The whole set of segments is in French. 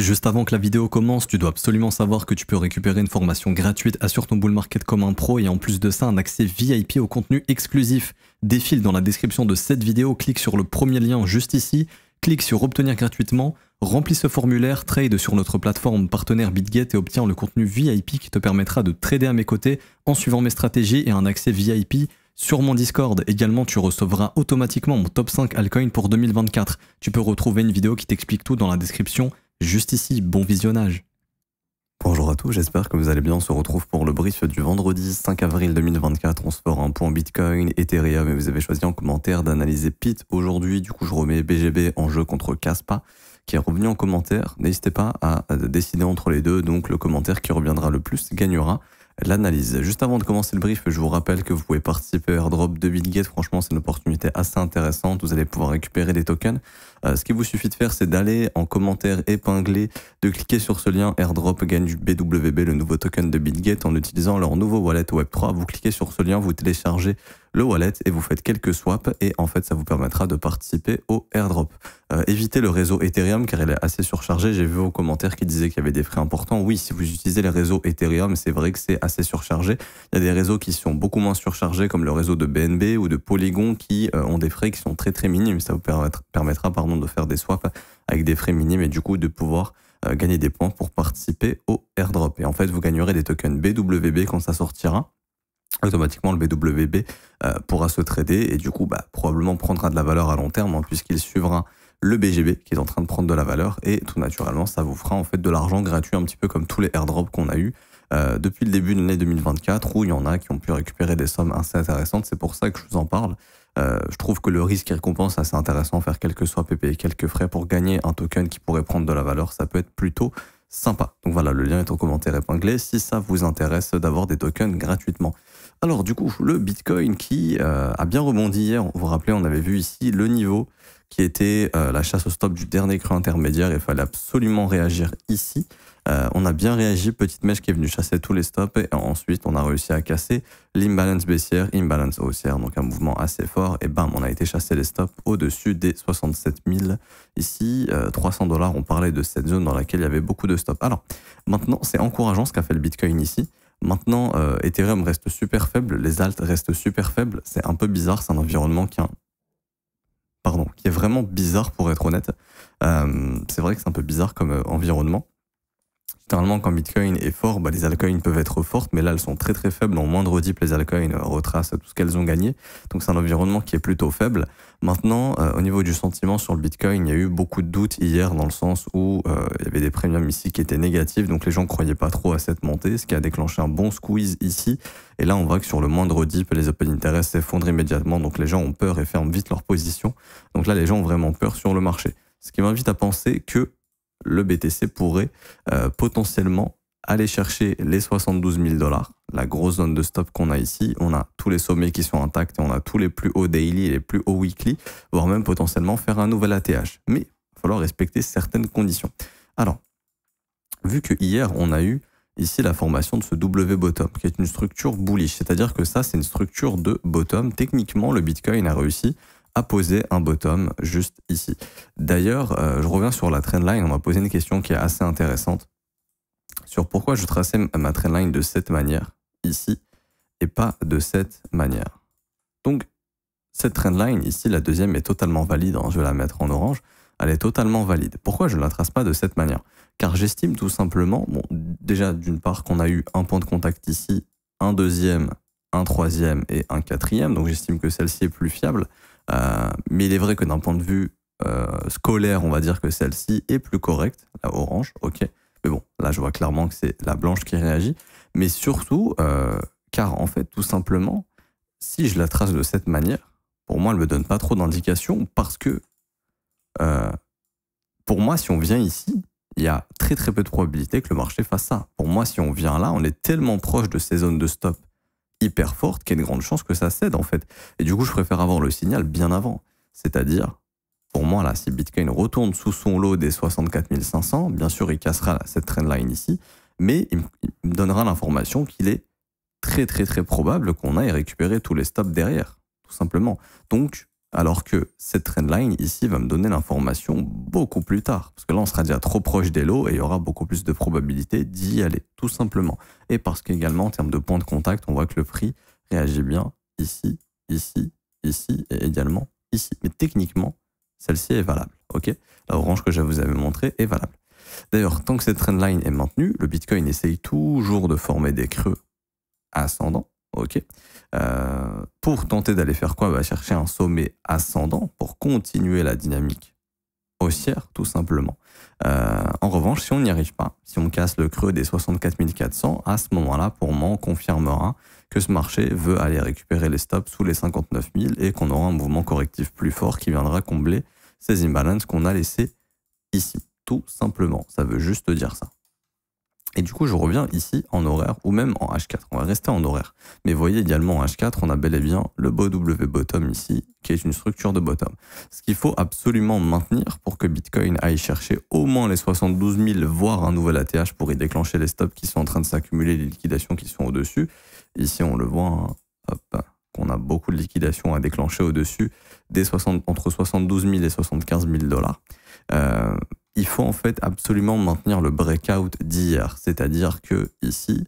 Juste avant que la vidéo commence, tu dois absolument savoir que tu peux récupérer une formation gratuite Assure ton bull market comme un pro et en plus de ça un accès VIP au contenu exclusif. Défile dans la description de cette vidéo, clique sur le premier lien juste ici, clique sur obtenir gratuitement, remplis ce formulaire, trade sur notre plateforme partenaire BitGet et obtiens le contenu VIP qui te permettra de trader à mes côtés en suivant mes stratégies et un accès VIP sur mon Discord. Également, tu recevras automatiquement mon top 5 altcoin pour 2024. Tu peux retrouver une vidéo qui t'explique tout dans la description juste ici. Bon visionnage. Bonjour à tous, j'espère que vous allez bien. On se retrouve pour le brief du vendredi 5 avril 2024. On se fera un point Bitcoin, Ethereum et vous avez choisi en commentaire d'analyser PIT aujourd'hui. Du coup, je remets BGB en jeu contre Kaspa qui est revenu en commentaire. N'hésitez pas à décider entre les deux. Donc, le commentaire qui reviendra le plus gagnera l'analyse. Juste avant de commencer le brief, je vous rappelle que vous pouvez participer à Airdrop de BitGet. Franchement, c'est une opportunité assez intéressante. Vous allez pouvoir récupérer des tokens. Ce qu'il vous suffit de faire, c'est d'aller en commentaire épinglé, de cliquer sur ce lien Airdrop gagne du BWB, le nouveau token de BitGet, en utilisant leur nouveau wallet Web3. Vous cliquez sur ce lien, vous téléchargez le wallet et vous faites quelques swaps et en fait, ça vous permettra de participer au Airdrop. Évitez le réseau Ethereum car il est assez surchargé. J'ai vu vos commentaires qui disaient qu'il y avait des frais importants. Oui, si vous utilisez les réseaux Ethereum, c'est vrai que c'est assez surchargé. Il y a des réseaux qui sont beaucoup moins surchargés comme le réseau de BNB ou de Polygon qui ont des frais qui sont très très minimes. Ça vous permettra de faire des swaps avec des frais minimes et du coup de pouvoir gagner des points pour participer au airdrop. Et en fait, vous gagnerez des tokens BWB quand ça sortira. Automatiquement, le BWB pourra se trader et du coup, probablement prendra de la valeur à long terme puisqu'il suivra le BGB qui est en train de prendre de la valeur et tout naturellement, ça vous fera en fait de l'argent gratuit un petit peu comme tous les airdrops qu'on a eu depuis le début de l'année 2024 où il y en a qui ont pu récupérer des sommes assez intéressantes. C'est pour ça que je vous en parle. Je trouve que le risque et récompense est assez intéressant, faire quelques swaps et payer quelques frais pour gagner un token qui pourrait prendre de la valeur, ça peut être plutôt sympa. Donc voilà, le lien est en commentaire épinglé si ça vous intéresse d'avoir des tokens gratuitement. Alors du coup, le Bitcoin qui a bien rebondi hier, vous vous rappelez, on avait vu ici le niveau qui était la chasse au stop du dernier creux intermédiaire, il fallait absolument réagir ici. On a bien réagi, petite mèche qui est venue chasser tous les stops et ensuite on a réussi à casser l'imbalance baissière, imbalance haussière, donc un mouvement assez fort et bam, on a été chasser les stops au-dessus des 67 000. Ici, 300 $, on parlait de cette zone dans laquelle il y avait beaucoup de stops. Alors, maintenant, c'est encourageant ce qu'a fait le Bitcoin ici. Maintenant, Ethereum reste super faible, les alts restent super faibles, c'est un peu bizarre, c'est un environnement qui est vraiment bizarre pour être honnête. C'est vrai que c'est un peu bizarre comme environnement. Généralement, quand Bitcoin est fort, les altcoins peuvent être fortes, mais là, elles sont très très faibles. En moindre dip, les altcoins retracent tout ce qu'elles ont gagné. Donc, c'est un environnement qui est plutôt faible. Maintenant, au niveau du sentiment sur le Bitcoin, il y a eu beaucoup de doutes hier dans le sens où il y avait des premiums ici qui étaient négatifs. Donc, les gens ne croyaient pas trop à cette montée, ce qui a déclenché un bon squeeze ici. Et là, on voit que sur le moindre dip, les open interest s'effondrent immédiatement. Donc, les gens ont peur et ferment vite leur position. Donc là, les gens ont vraiment peur sur le marché. Ce qui m'invite à penser que le BTC pourrait potentiellement aller chercher les 72 000 $, la grosse zone de stop qu'on a ici. On a tous les sommets qui sont intacts et on a tous les plus hauts daily et les plus hauts weekly, voire même potentiellement faire un nouvel ATH. Mais il va falloir respecter certaines conditions. Alors, vu que hier, on a eu ici la formation de ce W bottom, qui est une structure bullish, c'est-à-dire que ça, c'est une structure de bottom. Techniquement, le Bitcoin a réussi à poser un bottom juste ici. D'ailleurs, je reviens sur la trendline, on m'a posé une question qui est assez intéressante sur pourquoi je traçais ma trendline de cette manière, ici, et pas de cette manière. Donc, cette trendline, ici, la deuxième est totalement valide, je vais la mettre en orange, elle est totalement valide. Pourquoi je ne la trace pas de cette manière? Car j'estime tout simplement, déjà d'une part qu'on a eu un point de contact ici, un deuxième, un troisième et un quatrième, donc j'estime que celle-ci est plus fiable. Mais il est vrai que d'un point de vue scolaire, on va dire que celle-ci est plus correcte, la orange, ok. Mais bon, là je vois clairement que c'est la blanche qui réagit. Mais surtout, car en fait, tout simplement, si je la trace de cette manière, pour moi, elle ne me donne pas trop d'indications parce que, pour moi, si on vient ici, il y a très très peu de probabilité que le marché fasse ça. Pour moi, si on vient là, on est tellement proche de ces zones de stop hyper forte qu'il y a une grande chance que ça cède en fait. Et du coup, je préfère avoir le signal bien avant. C'est-à-dire, pour moi, là, si Bitcoin retourne sous son lot des 64 500, bien sûr, il cassera cette trendline ici, mais il me donnera l'information qu'il est très très très probable qu'on aille récupérer tous les stops derrière, tout simplement. Donc, Alors que cette trendline ici va me donner l'information beaucoup plus tard. Parce que là, on sera déjà trop proche des lots et il y aura beaucoup plus de probabilité d'y aller, tout simplement. Et parce qu'également, en termes de points de contact, on voit que le prix réagit bien ici, ici, ici et également ici. Mais techniquement, celle-ci est valable. Ok, la orange que je vous avais montré est valable. D'ailleurs, tant que cette trendline est maintenue, le Bitcoin essaye toujours de former des creux ascendants. Ok, pour tenter d'aller faire quoi? Chercher un sommet ascendant pour continuer la dynamique haussière, tout simplement. En revanche, si on n'y arrive pas, si on casse le creux des 64 400, à ce moment-là, pour moi, on confirmera que ce marché veut aller récupérer les stops sous les 59 000 et qu'on aura un mouvement correctif plus fort qui viendra combler ces imbalances qu'on a laissés ici. Tout simplement, ça veut juste dire ça. Et du coup, je reviens ici en horaire ou même en H4. On va rester en horaire. Mais vous voyez également en H4, on a bel et bien le W bottom ici, qui est une structure de bottom. Ce qu'il faut absolument maintenir pour que Bitcoin aille chercher au moins les 72 000, voire un nouvel ATH pour y déclencher les stops qui sont en train de s'accumuler, les liquidations qui sont au-dessus. Ici, on le voit, hein, hop, qu'on a beaucoup de liquidations à déclencher au-dessus des entre 72 000 et 75 000 dollars. Il faut en fait absolument maintenir le breakout d'hier. C'est-à-dire que ici,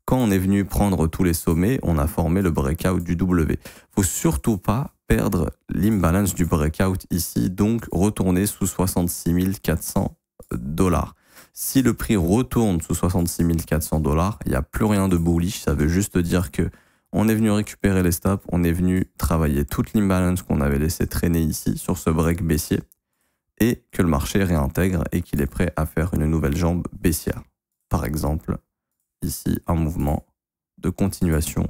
quand on est venu prendre tous les sommets, on a formé le breakout du W. Faut surtout pas perdre l'imbalance du breakout ici, donc retourner sous 66 400 dollars. Si le prix retourne sous 66 400 dollars, il n'y a plus rien de bullish. Ça veut juste dire que on est venu récupérer les stops, on est venu travailler toute l'imbalance qu'on avait laissé traîner ici sur ce break baissier, et que le marché réintègre et qu'il est prêt à faire une nouvelle jambe baissière. Par exemple, ici, un mouvement de continuation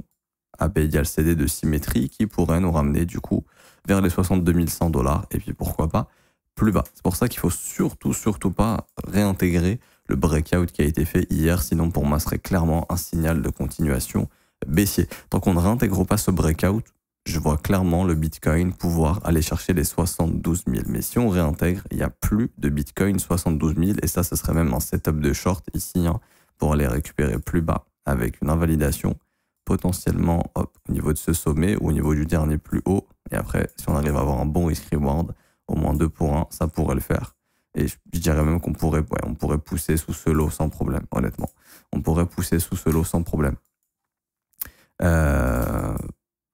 AB égale CD de symétrie qui pourrait nous ramener du coup vers les 62 100 dollars et puis pourquoi pas plus bas. C'est pour ça qu'il faut surtout pas réintégrer le breakout qui a été fait hier, sinon pour moi ce serait clairement un signal de continuation baissier. Tant qu'on ne réintègre pas ce breakout, je vois clairement le Bitcoin pouvoir aller chercher les 72 000. Mais si on réintègre, il n'y a plus de Bitcoin 72 000. Et ça, ce serait même un setup de short ici, hein, pour aller récupérer plus bas avec une invalidation potentiellement au niveau de ce sommet ou au niveau du dernier plus haut. Et après, si on arrive à avoir un bon risk-reward, au moins 2 pour 1, ça pourrait le faire. Et je dirais même qu'on pourrait, on pourrait pousser sous ce lot sans problème, honnêtement. On pourrait pousser sous ce lot sans problème.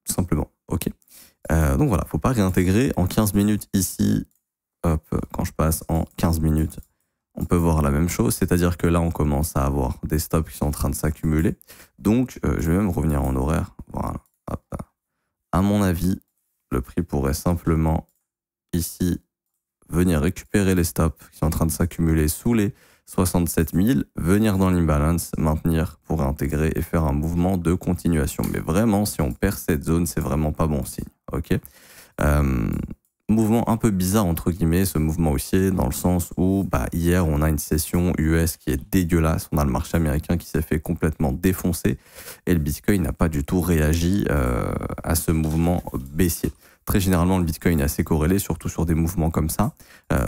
Simplement. Ok. Donc voilà, faut pas réintégrer en 15 minutes ici. Hop, quand je passe en 15 minutes, on peut voir la même chose. C'est-à-dire que là, on commence à avoir des stops qui sont en train de s'accumuler. Donc, je vais même revenir en horaire. Voilà. Hop. À mon avis, le prix pourrait simplement ici venir récupérer les stops qui sont en train de s'accumuler sous les 67 000, venir dans l'imbalance, maintenir pour réintégrer et faire un mouvement de continuation. Mais vraiment, si on perd cette zone, c'est vraiment pas bon signe. Ok. Mouvement un peu bizarre entre guillemets, ce mouvement haussier, dans le sens où hier on a une session US qui est dégueulasse, on a le marché américain qui s'est fait complètement défoncer et le Bitcoin n'a pas du tout réagi à ce mouvement baissier. Très généralement, le Bitcoin est assez corrélé, surtout sur des mouvements comme ça.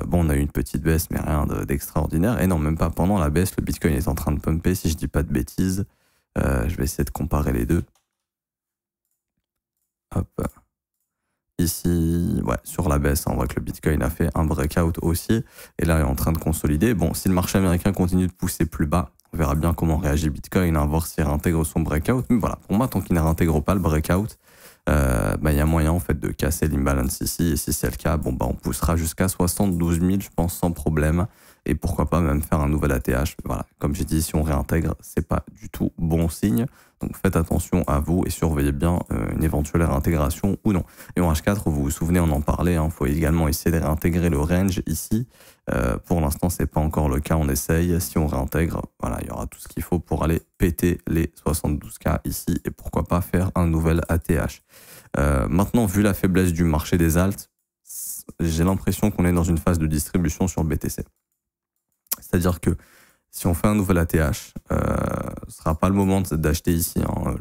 Bon, on a eu une petite baisse, mais rien d'extraordinaire. Et non, même pas pendant la baisse, le Bitcoin est en train de pumper, si je dis pas de bêtises. Je vais essayer de comparer les deux. Hop. Ici, ouais, sur la baisse, on voit que le Bitcoin a fait un breakout haussier. Et là, il est en train de consolider. Bon, si le marché américain continue de pousser plus bas, on verra bien comment réagit Bitcoin, hein, voir s'il réintègre son breakout. Mais voilà, pour moi, tant qu'il ne réintègre pas le breakout, y a moyen en fait de casser l'imbalance ici, et si c'est le cas, bon on poussera jusqu'à 72 000 je pense sans problème, et pourquoi pas même faire un nouvel ATH. Voilà, comme j'ai dit, si on réintègre, c'est pas du tout bon signe, donc faites attention à vous et surveillez bien une éventuelle réintégration ou non. Et en H4, vous vous souvenez, on en parlait, hein, faut également essayer de réintégrer le range ici. Pour l'instant, c'est pas encore le cas, on essaye. Si on réintègre, voilà, il y aura tout ce qu'il faut pour aller péter les 72K ici et pourquoi pas faire un nouvel ATH. Maintenant, vu la faiblesse du marché des alts, j'ai l'impression qu'on est dans une phase de distribution sur BTC. C'est-à-dire que si on fait un nouvel ATH, ce sera pas le moment d'acheter ici. Hein.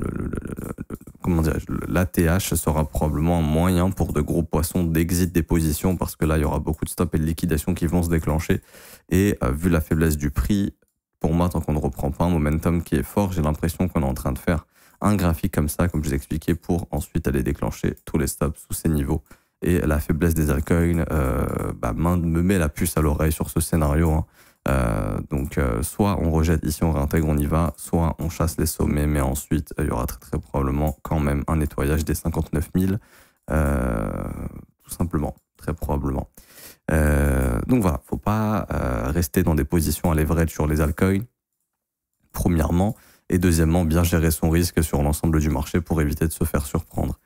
Comment dirais-je, l'ATH sera probablement un moyen pour de gros poissons d'exit des positions parce que là, il y aura beaucoup de stops et de liquidations qui vont se déclencher. Et vu la faiblesse du prix, pour moi, tant qu'on ne reprend pas un momentum qui est fort, j'ai l'impression qu'on est en train de faire un graphique comme ça, comme je vous ai expliqué, pour ensuite aller déclencher tous les stops sous ces niveaux et la faiblesse des altcoins me met la puce à l'oreille sur ce scénario. Hein. Soit on rejette ici, on réintègre, on y va, soit on chasse les sommets, mais ensuite il y aura très probablement quand même un nettoyage des 59 000, tout simplement, très probablement. Donc voilà, faut pas rester dans des positions à leverage sur les altcoins, premièrement, et deuxièmement, bien gérer son risque sur l'ensemble du marché pour éviter de se faire surprendre.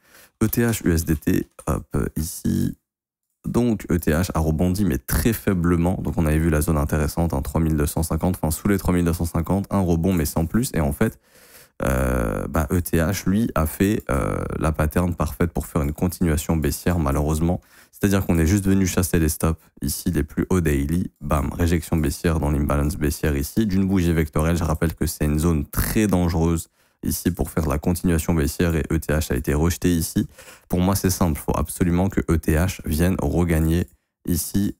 ETH, USDT, hop, ici. Donc ETH a rebondi, mais très faiblement. Donc on avait vu la zone intéressante, 3250, enfin sous les 3250, un rebond, mais sans plus. Et en fait, ETH, lui, a fait la pattern parfaite pour faire une continuation baissière, malheureusement. C'est-à-dire qu'on est juste venu chasser les stops, ici, les plus hauts daily. Bam, réjection baissière dans l'imbalance baissière ici, d'une bougie vectorielle. Je rappelle que c'est une zone très dangereuse ici pour faire la continuation baissière et ETH a été rejeté ici. Pour moi, c'est simple. Il faut absolument que ETH vienne regagner ici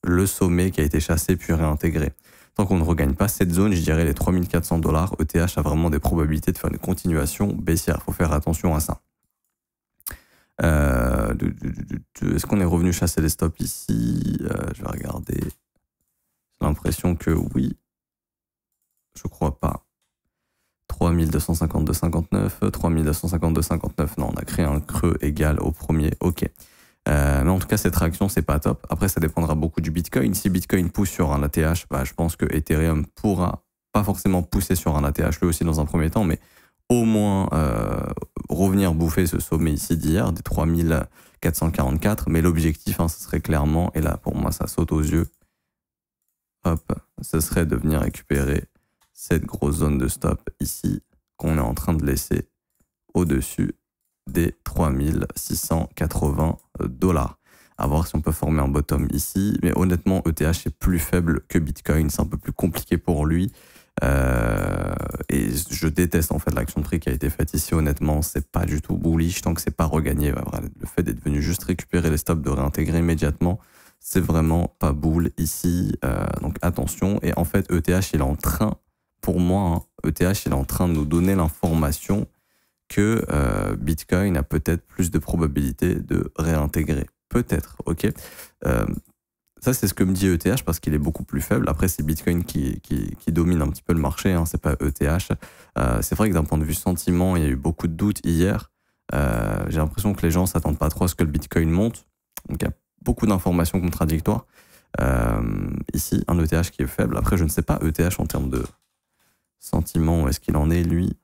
le sommet qui a été chassé puis réintégré. Tant qu'on ne regagne pas cette zone, je dirais les 3400 $, ETH a vraiment des probabilités de faire une continuation baissière. Il faut faire attention à ça. Est-ce qu'on est revenu chasser les stops ici? Je vais regarder. J'ai l'impression que oui. Je crois pas. 3252,59, 3252,59. Non, on a créé un creux égal au premier. Ok. Mais en tout cas, cette réaction, c'est pas top. Après, ça dépendra beaucoup du Bitcoin. Si Bitcoin pousse sur un ATH, je pense que Ethereum pourra pas forcément pousser sur un ATH lui aussi dans un premier temps, mais au moins revenir bouffer ce sommet ici d'hier, des 3444. Mais l'objectif, ce serait clairement, et là, pour moi, ça saute aux yeux, hop, ce serait de venir récupérer cette grosse zone de stop ici qu'on est en train de laisser au-dessus des 3680 $. À voir si on peut former un bottom ici. Mais honnêtement, ETH est plus faible que Bitcoin. C'est un peu plus compliqué pour lui. Et je déteste en fait l'action de prix qui a été faite ici. Honnêtement, c'est pas du tout bullish tant que c'est pas regagné. Le fait d'être venu juste récupérer les stops, de réintégrer immédiatement, c'est vraiment pas bull ici. Donc attention. Et en fait, ETH, il est en train, pour moi, ETH, il est en train de nous donner l'information que Bitcoin a peut-être plus de probabilité de réintégrer. Peut-être, ok. Ça, c'est ce que me dit ETH parce qu'il est beaucoup plus faible. Après, c'est Bitcoin qui domine un petit peu le marché, c'est pas ETH. C'est vrai que d'un point de vue sentiment, il y a eu beaucoup de doutes hier. J'ai l'impression que les gens s'attendent pas trop à ce que le Bitcoin monte. Donc, il y a beaucoup d'informations contradictoires. Ici, un ETH qui est faible. Après, je ne sais pas ETH en termes de sentiment, où est-ce qu'il en est, lui.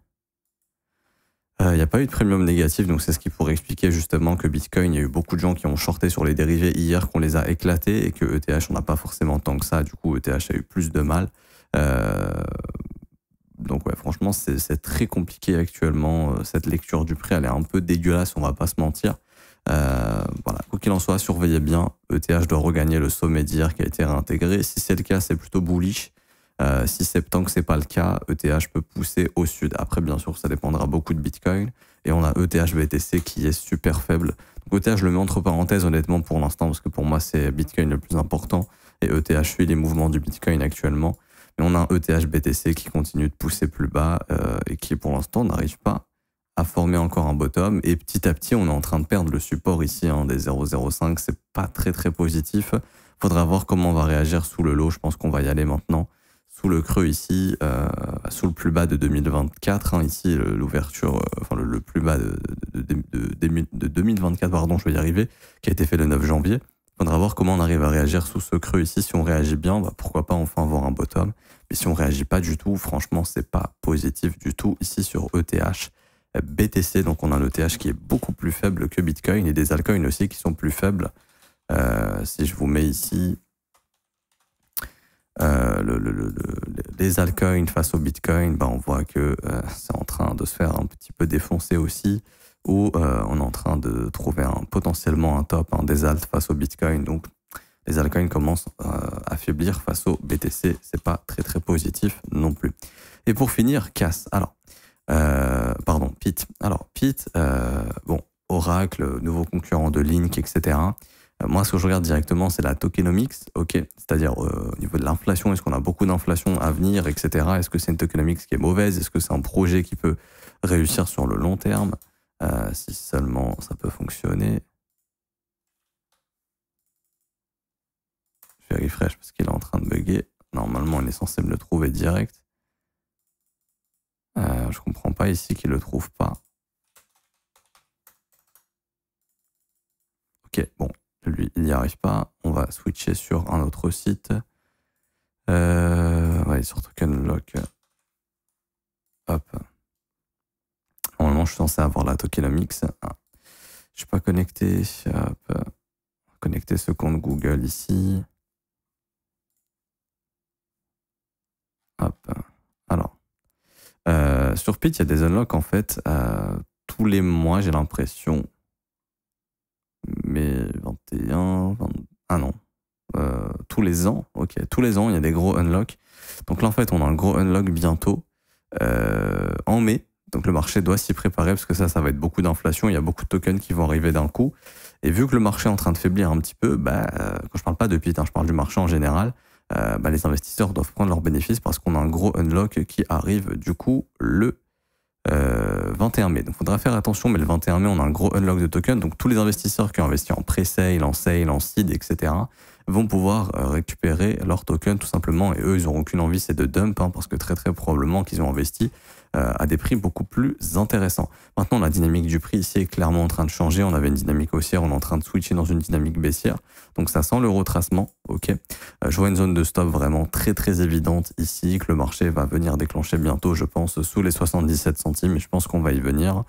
Il n'y a pas eu de premium négatif, donc c'est ce qui pourrait expliquer justement que Bitcoin, il y a eu beaucoup de gens qui ont shorté sur les dérivés hier, qu'on les a éclatés, et que ETH, on n'a pas forcément tant que ça. Du coup, ETH a eu plus de mal. Donc ouais, franchement, c'est très compliqué actuellement. Cette lecture du prix, elle est un peu dégueulasse, on va pas se mentir. Voilà, quoi qu'il en soit, surveillez bien. ETH doit regagner le sommet d'hier qui a été réintégré. Si c'est le cas, c'est plutôt bullish. Si tant que c'est pas le cas, ETH peut pousser au sud. Après, bien sûr, ça dépendra beaucoup de Bitcoin. Et on a ETH BTC qui est super faible. Donc ETH, je le mets entre parenthèses, honnêtement, pour l'instant, parce que pour moi, c'est Bitcoin le plus important. Et ETH suit les mouvements du Bitcoin actuellement. Mais on a un ETH BTC qui continue de pousser plus bas et qui, pour l'instant, n'arrive pas à former encore un bottom. Et petit à petit, on est en train de perdre le support ici des 0,05. C'est pas très, très positif. Faudra voir comment on va réagir sous le low. Je pense qu'on va y aller maintenant. Sous le creux ici, sous le plus bas de 2024, ici l'ouverture, le plus bas de 2024, pardon, je vais y arriver, qui a été fait le 9 janvier. Il faudra voir comment on arrive à réagir sous ce creux ici. Si on réagit bien, pourquoi pas enfin avoir un bottom. Mais si on réagit pas du tout, franchement, c'est pas positif du tout ici sur ETH. BTC, donc on a un ETH qui est beaucoup plus faible que Bitcoin et des altcoins aussi qui sont plus faibles. Si je vous mets ici les altcoins face au Bitcoin, on voit que c'est en train de se faire un petit peu défoncer aussi, ou on est en train de trouver potentiellement un top des alts face au Bitcoin. Donc les altcoins commencent à faiblir face au BTC. C'est pas très très positif non plus. Et pour finir, CAS. Alors, PIT. Alors PIT, Oracle, nouveau concurrent de Link, etc. Moi, ce que je regarde directement, c'est la tokenomics, ok, c'est-à-dire au niveau de l'inflation, est-ce qu'on a beaucoup d'inflation à venir, etc. Est-ce que c'est une tokenomics qui est mauvaise? Est-ce que c'est un projet qui peut réussir sur le long terme? Si seulement ça peut fonctionner. fais refresh parce qu'il est en train de bugger. Normalement, on est censé me le trouver direct. Je comprends pas ici qu'il le trouve pas. Ok, bon, lui, il n'y arrive pas. On va switcher sur un autre site. Ouais, sur Token Lock. Hop. Normalement, je suis censé avoir la tokenomics. Ah. Je suis pas connecté. Hop. Connecter ce compte Google ici. Hop. Alors. Sur Pit, il y a des unlocks en fait tous les mois, j'ai l'impression. Mais 21, 20, ah non. Tous les ans, ok. Tous les ans, il y a des gros unlocks. Donc là, en fait, on a un gros unlock bientôt en mai. Donc le marché doit s'y préparer parce que ça va être beaucoup d'inflation. Il y a beaucoup de tokens qui vont arriver d'un coup. Et vu que le marché est en train de faiblir un petit peu, quand je parle pas de Pit, je parle du marché en général, les investisseurs doivent prendre leurs bénéfices parce qu'on a un gros unlock qui arrive du coup le 21 mai. Donc il faudra faire attention, mais le 21 mai, on a un gros unlock de tokens. Donc tous les investisseurs qui ont investi en pre-sale, en sale, en seed, etc. vont pouvoir récupérer leurs tokens tout simplement. Et eux, ils n'auront aucune envie, c'est de dump, parce que très très probablement qu'ils ont investi à des prix beaucoup plus intéressants. Maintenant, la dynamique du prix ici est clairement en train de changer. On avait une dynamique haussière, on est en train de switcher dans une dynamique baissière. Donc ça sent le retracement, ok. Je vois une zone de stop vraiment très très évidente ici, que le marché va venir déclencher bientôt, je pense, sous les 77 centimes. Et je pense qu'on va y venir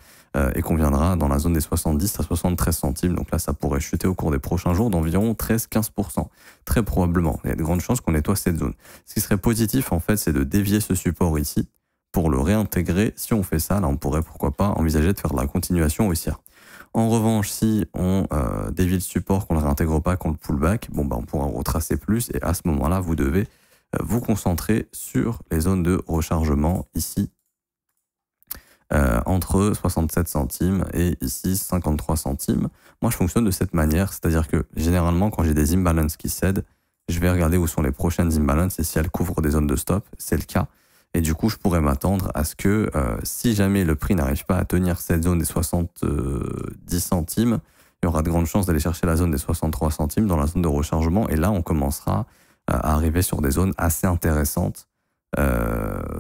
et qu'on viendra dans la zone des 70 à 73 centimes. Donc là, ça pourrait chuter au cours des prochains jours d'environ 13-15%. Très probablement. Il y a de grandes chances qu'on nettoie cette zone. Ce qui serait positif, en fait, c'est de dévier ce support ici pour le réintégrer. Si on fait ça, là, on pourrait, pourquoi pas, envisager de faire de la continuation haussière. En revanche, si on dévie le support, qu'on ne le réintègre pas, qu'on le pull back, bon, on pourra retracer plus. Et à ce moment-là, vous devez vous concentrer sur les zones de rechargement ici, entre 67 centimes et ici 53 centimes. Moi, je fonctionne de cette manière, c'est-à-dire que généralement, quand j'ai des imbalances qui cèdent, je vais regarder où sont les prochaines imbalances et si elles couvrent des zones de stop, c'est le cas. Et du coup, je pourrais m'attendre à ce que si jamais le prix n'arrive pas à tenir cette zone des 70 centimes, il y aura de grandes chances d'aller chercher la zone des 63 centimes dans la zone de rechargement. Et là, on commencera à arriver sur des zones assez intéressantes,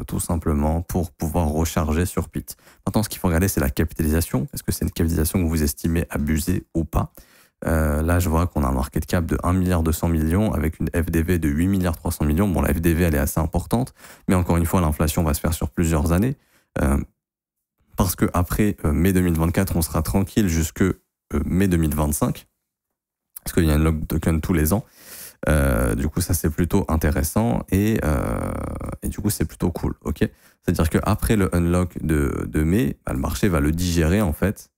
tout simplement pour pouvoir recharger sur Pit. Maintenant, ce qu'il faut regarder, c'est la capitalisation. Est-ce que c'est une capitalisation que vous estimez abusée ou pas? Là, je vois qu'on a un market cap de 1 milliard 200 millions avec une FDV de 8 milliards 300 millions. Bon, la FDV, elle est assez importante, mais encore une fois, l'inflation va se faire sur plusieurs années. Parce que après mai 2024, on sera tranquille jusque mai 2025. Parce qu'il y a un lock token tous les ans. Du coup, ça, c'est plutôt intéressant et du coup, c'est plutôt cool. Ok. C'est-à-dire qu'après le unlock de mai, le marché va le digérer, en fait.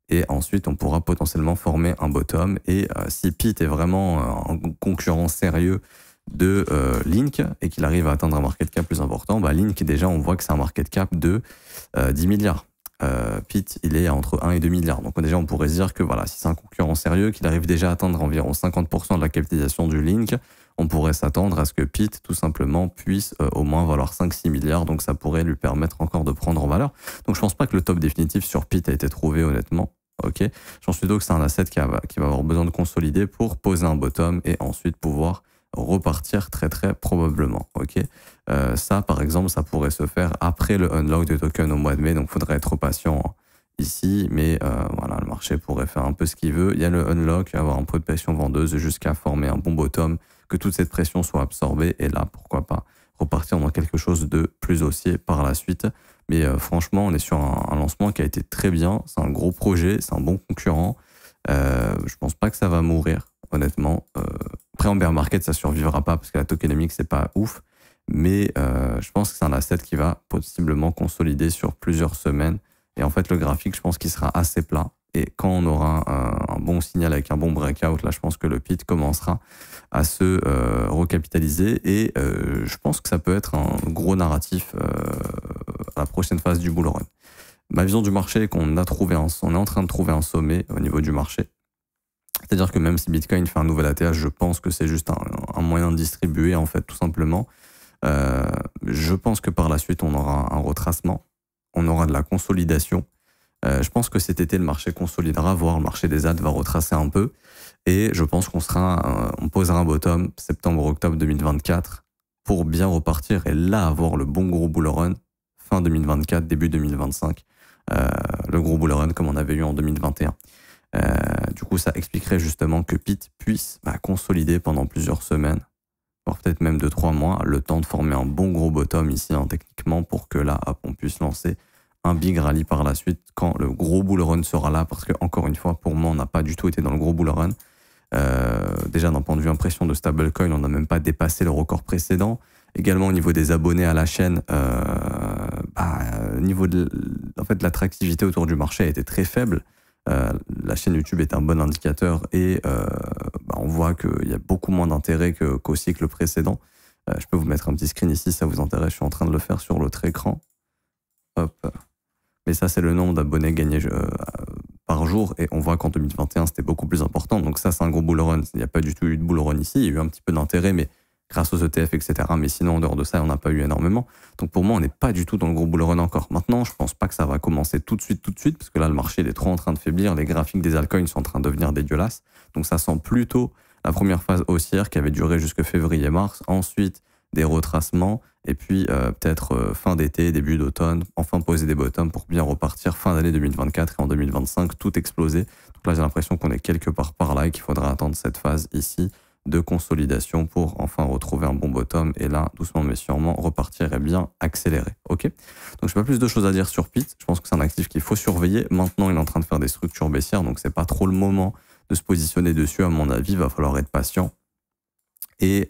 Et ensuite, on pourra potentiellement former un bottom. Et si Pit est vraiment un concurrent sérieux de Link et qu'il arrive à atteindre un market cap plus important, Link, déjà, on voit que c'est un market cap de 10 milliards. Pit, il est entre 1 et 2 milliards. Donc déjà, on pourrait se dire que voilà, si c'est un concurrent sérieux, qu'il arrive déjà à atteindre environ 50% de la capitalisation du Link, on pourrait s'attendre à ce que Pit, tout simplement, puisse au moins valoir 5-6 milliards. Donc ça pourrait lui permettre encore de prendre en valeur. Donc je pense pas que le top définitif sur Pit a été trouvé, honnêtement. Ok, je pense plutôt que c'est un asset qui va avoir besoin de consolider pour poser un bottom et ensuite pouvoir repartir très très probablement. Ok, ça par exemple, ça pourrait se faire après le unlock de token au mois de mai, donc il faudrait être patient ici, mais voilà, le marché pourrait faire un peu ce qu'il veut. Il y a le unlock, avoir un peu de pression vendeuse jusqu'à former un bon bottom, que toute cette pression soit absorbée et là, pourquoi pas repartir dans quelque chose de plus haussier par la suite. Mais franchement, on est sur un lancement qui a été très bien. C'est un gros projet, c'est un bon concurrent. Je pense pas que ça va mourir, honnêtement. Après, en bear market, ça survivra pas parce que la tokenomics, c'est pas ouf. Mais je pense que c'est un asset qui va possiblement consolider sur plusieurs semaines. Et en fait, le graphique, je pense qu'il sera assez plat. Et quand on aura un bon signal avec un bon breakout, là, je pense que le Pit commencera à se recapitaliser. Et je pense que ça peut être un gros narratif à la prochaine phase du bull run. Ma vision du marché est qu'on on est en train de trouver un sommet au niveau du marché. C'est-à-dire que même si Bitcoin fait un nouvel ATH, je pense que c'est juste un moyen de distribuer, en fait, tout simplement. Je pense que par la suite, on aura un retracement. On aura de la consolidation. Je pense que cet été, le marché consolidera, voire le marché des ads va retracer un peu. Et je pense on posera un bottom septembre-octobre 2024 pour bien repartir et là avoir le bon gros bull run fin 2024, début 2025. Le gros bull run comme on avait eu en 2021. Du coup, ça expliquerait justement que Pete puisse consolider pendant plusieurs semaines, voire peut-être même 2-3 mois, le temps de former un bon gros bottom ici, techniquement, pour que là, hop, on puisse lancer un big rally par la suite quand le gros bull run sera là, parce que encore une fois, pour moi, on n'a pas du tout été dans le gros bull run. Déjà, d'un point de vue impression de stablecoin, on n'a même pas dépassé le record précédent. Également, au niveau des abonnés à la chaîne, au niveau de l'attractivité autour du marché a été très faible. La chaîne YouTube est un bon indicateur et on voit qu'il y a beaucoup moins d'intérêt qu'au cycle précédent. Je peux vous mettre un petit screen ici si ça vous intéresse. Je suis en train de le faire sur l'autre écran. Hop. Mais ça, c'est le nombre d'abonnés gagnés par jour. Et on voit qu'en 2021, c'était beaucoup plus important. Donc ça, c'est un gros bull run. Il n'y a pas du tout eu de bull run ici. Il y a eu un petit peu d'intérêt, mais grâce aux ETF, etc. Mais sinon, en dehors de ça, on n'a pas eu énormément. Donc pour moi, on n'est pas du tout dans le gros bull run encore. Maintenant, je pense pas que ça va commencer tout de suite, parce que là, le marché il est trop en train de faiblir. Les graphiques des altcoins sont en train de devenir dégueulasses. Donc ça sent plutôt la première phase haussière qui avait duré jusque février-mars. Ensuite, des retracements. Et puis peut-être fin d'été, début d'automne, enfin poser des bottoms pour bien repartir fin d'année 2024 et en 2025, tout exploser. Donc là, j'ai l'impression qu'on est quelque part par là et qu'il faudra attendre cette phase ici de consolidation pour enfin retrouver un bon bottom et là, doucement mais sûrement, repartir et bien accélérer. Ok. Donc, je n'ai pas plus de choses à dire sur Pete. Je pense que c'est un actif qu'il faut surveiller. Maintenant, il est en train de faire des structures baissières, donc c'est pas trop le moment de se positionner dessus. À mon avis, il va falloir être patient et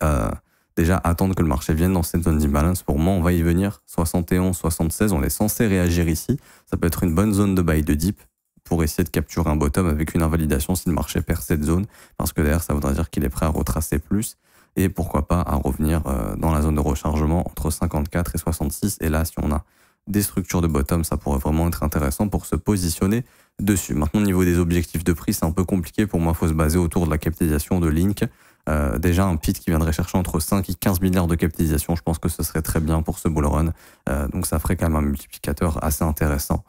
déjà attendre que le marché vienne dans cette zone d'imbalance. Pour moi, on va y venir. 71, 76, on est censé réagir ici. Ça peut être une bonne zone de buy de dip pour essayer de capturer un bottom avec une invalidation si le marché perd cette zone, parce que derrière, ça voudra dire qu'il est prêt à retracer plus, et pourquoi pas à revenir dans la zone de rechargement entre 54 et 66, et là, si on a des structures de bottom, ça pourrait vraiment être intéressant pour se positionner dessus. Maintenant, au niveau des objectifs de prix, c'est un peu compliqué, pour moi, il faut se baser autour de la capitalisation de Link. Déjà, un Pete qui viendrait chercher entre 5 et 15 milliards de capitalisation, je pense que ce serait très bien pour ce bull run, donc ça ferait quand même un multiplicateur assez intéressant.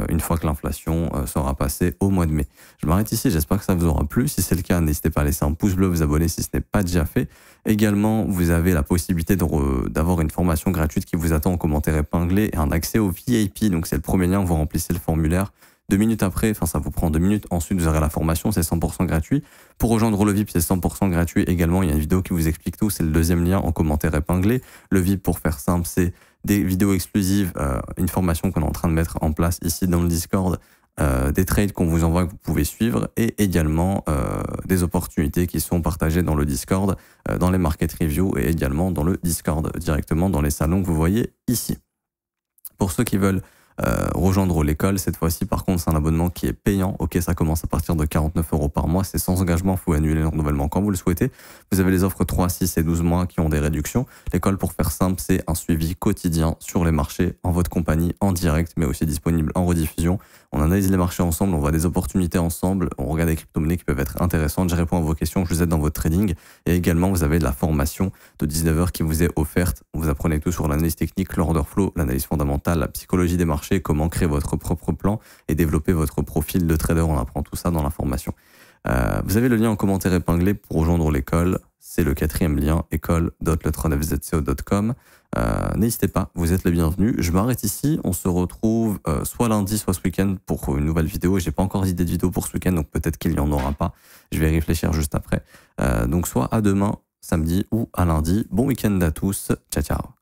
Une fois que l'inflation sera passée au mois de mai. Je m'arrête ici, j'espère que ça vous aura plu. Si c'est le cas, n'hésitez pas à laisser un pouce bleu, vous abonner si ce n'est pas déjà fait. Également, vous avez la possibilité d'avoir une formation gratuite qui vous attend en commentaire épinglé et un accès au VIP. Donc c'est le premier lien, vous remplissez le formulaire. 2 minutes après, ça vous prend 2 minutes. Ensuite, vous aurez la formation, c'est 100% gratuit. Pour rejoindre le VIP, c'est 100% gratuit. Également, il y a une vidéo qui vous explique tout, c'est le deuxième lien en commentaire épinglé. Le VIP, pour faire simple, c'est des vidéos exclusives, une formation qu'on est en train de mettre en place ici dans le Discord, des trades qu'on vous envoie que vous pouvez suivre et également des opportunités qui sont partagées dans le Discord, dans les market reviews et également dans le Discord, directement dans les salons que vous voyez ici. Pour ceux qui veulent rejoindre l'école, cette fois-ci, par contre, c'est un abonnement qui est payant. Ok, ça commence à partir de 49 € par mois. C'est sans engagement, il faut annuler le renouvellement quand vous le souhaitez. Vous avez les offres 3, 6 et 12 mois qui ont des réductions. L'école, pour faire simple, c'est un suivi quotidien sur les marchés en votre compagnie, en direct, mais aussi disponible en rediffusion. On analyse les marchés ensemble, on voit des opportunités ensemble, on regarde des crypto-monnaies qui peuvent être intéressantes. Je réponds à vos questions, je vous aide dans votre trading. Et également, vous avez de la formation de 19 h qui vous est offerte. Vous apprenez tout sur l'analyse technique, l'order flow, l'analyse fondamentale, la psychologie des marchés, comment créer votre propre plan et développer votre profil de trader. On apprend tout ça dans la formation. Vous avez le lien en commentaire épinglé pour rejoindre l'école. C'est le 4e lien, école.letronfzco.com. N'hésitez pas, vous êtes les bienvenus. Je m'arrête ici. On se retrouve soit lundi, soit ce week-end pour une nouvelle vidéo. J'ai pas encore d'idée de vidéo pour ce week-end, donc peut-être qu'il n'y en aura pas. Je vais y réfléchir juste après. Donc soit à demain, samedi, ou à lundi. Bon week-end à tous. Ciao, ciao.